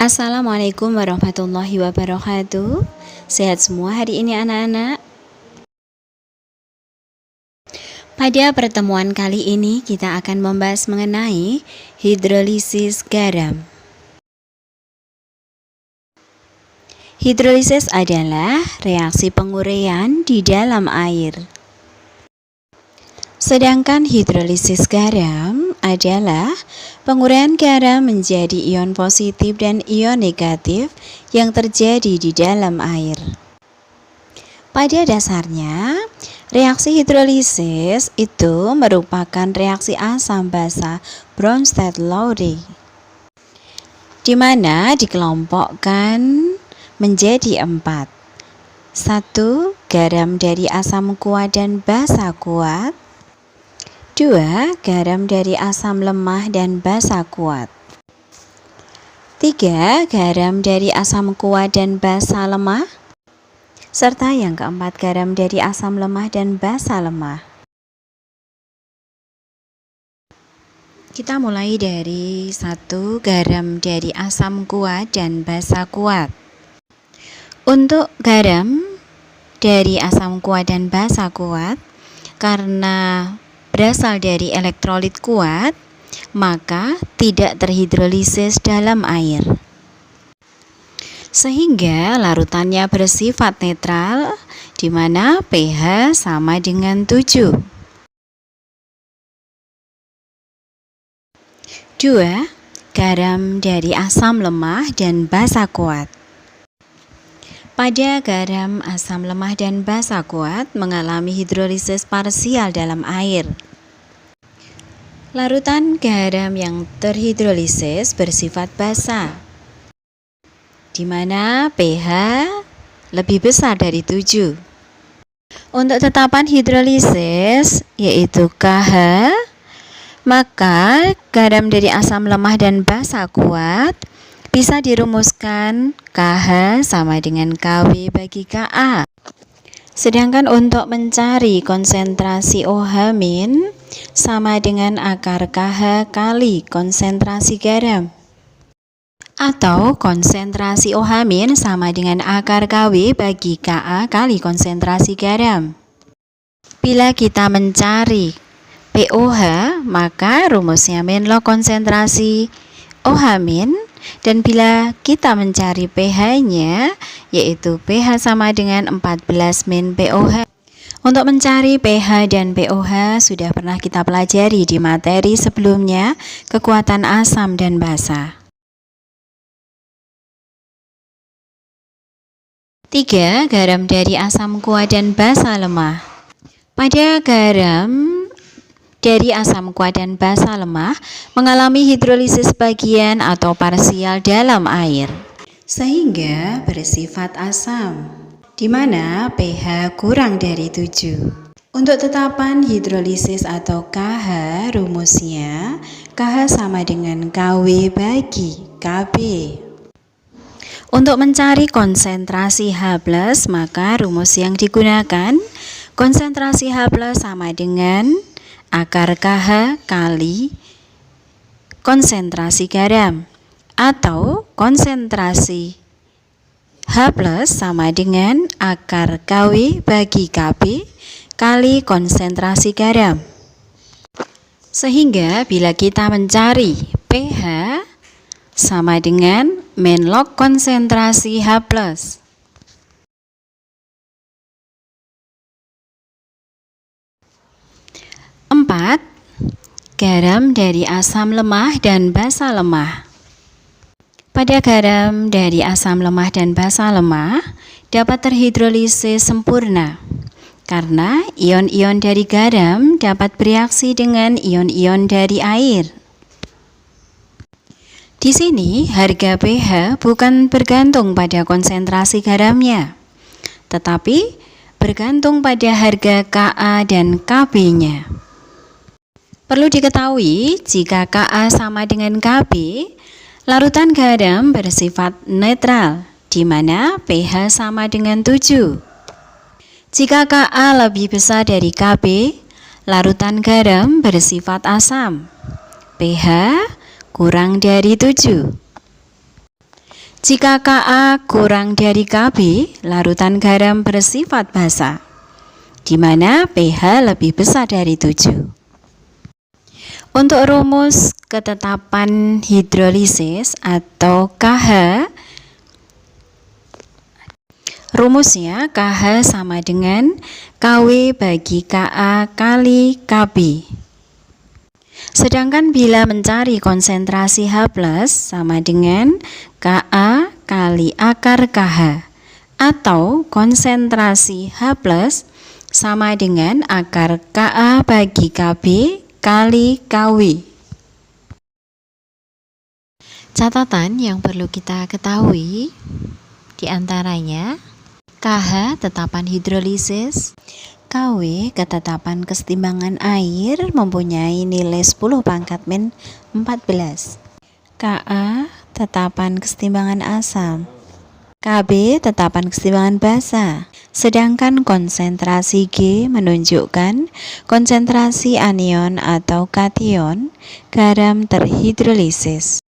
Assalamualaikum warahmatullahi wabarakatuh. Sehat semua hari ini anak-anak? Pada pertemuan kali ini kita akan membahas mengenai hidrolisis garam. Hidrolisis adalah reaksi penguraian di dalam air. Sedangkan hidrolisis garam adalah penguraian garam menjadi ion positif dan ion negatif yang terjadi di dalam air. Pada dasarnya, reaksi hidrolisis itu merupakan reaksi asam basa Bronsted-Lowry, di mana dikelompokkan menjadi 4. 1. Garam dari asam kuat dan basa kuat. 2. Garam dari asam lemah dan basa kuat. 3. Garam dari asam kuat dan basa lemah. Serta yang keempat, garam dari asam lemah dan basa lemah. Kita mulai dari 1. Garam dari asam kuat dan basa kuat. Untuk garam dari asam kuat dan basa kuat, karena berasal dari elektrolit kuat, maka tidak terhidrolisis dalam air. Sehingga larutannya bersifat netral, di mana pH sama dengan 7. 2. Garam dari asam lemah dan basa kuat. Pada garam, asam lemah dan basa kuat mengalami hidrolisis parsial dalam air. Larutan garam yang terhidrolisis bersifat basa, di mana pH lebih besar dari 7. Untuk tetapan hidrolisis yaitu KH, maka garam dari asam lemah dan basa kuat bisa dirumuskan KH sama dengan KW bagi Ka. Sedangkan untuk mencari konsentrasi OH- sama dengan akar KH kali konsentrasi garam. Atau konsentrasi OH- sama dengan akar KW bagi Ka kali konsentrasi garam. Bila kita mencari POH, maka rumusnya min log konsentrasi OH-, dan bila kita mencari pH-nya, yaitu pH sama dengan 14 min POH. Untuk mencari pH dan POH sudah pernah kita pelajari di materi sebelumnya, kekuatan asam dan basa. 3. Garam dari asam kuat dan basa lemah. Pada garam dari asam kuat dan basa lemah mengalami hidrolisis bagian atau parsial dalam air, sehingga bersifat asam, di mana pH kurang dari 7. Untuk tetapan hidrolisis atau KH, rumusnya KH sama dengan KW bagi KB. Untuk mencari konsentrasi H+, maka rumus yang digunakan konsentrasi H+ sama dengan akar KH kali konsentrasi garam, atau konsentrasi H+ sama dengan akar KW bagi KB kali konsentrasi garam. Sehingga bila kita mencari pH sama dengan min log konsentrasi H+. 4. Garam dari asam lemah dan basa lemah. Pada garam dari asam lemah dan basa lemah dapat terhidrolisis sempurna, karena ion-ion dari garam dapat bereaksi dengan ion-ion dari air. Di sini harga pH bukan bergantung pada konsentrasi garamnya, tetapi bergantung pada harga Ka dan Kb-nya. Perlu diketahui, jika Ka sama dengan Kb, larutan garam bersifat netral, di mana pH sama dengan 7. Jika Ka lebih besar dari Kb, larutan garam bersifat asam, pH kurang dari 7. Jika Ka kurang dari Kb, larutan garam bersifat basa, di mana pH lebih besar dari 7. Untuk rumus ketetapan hidrolisis atau KH, rumusnya KH sama dengan KW bagi Ka kali Kb. Sedangkan bila mencari konsentrasi H+, sama dengan Ka kali akar KH, atau konsentrasi H+, sama dengan akar Ka bagi Kb kali Kw. Catatan yang perlu kita ketahui diantaranya KH tetapan hidrolisis, KW ketetapan kesetimbangan air mempunyai nilai 10 pangkat min 14, Ka tetapan kesetimbangan asam, Kb tetapan kesetimbangan basa, sedangkan konsentrasi G menunjukkan konsentrasi anion atau kation garam terhidrolisis.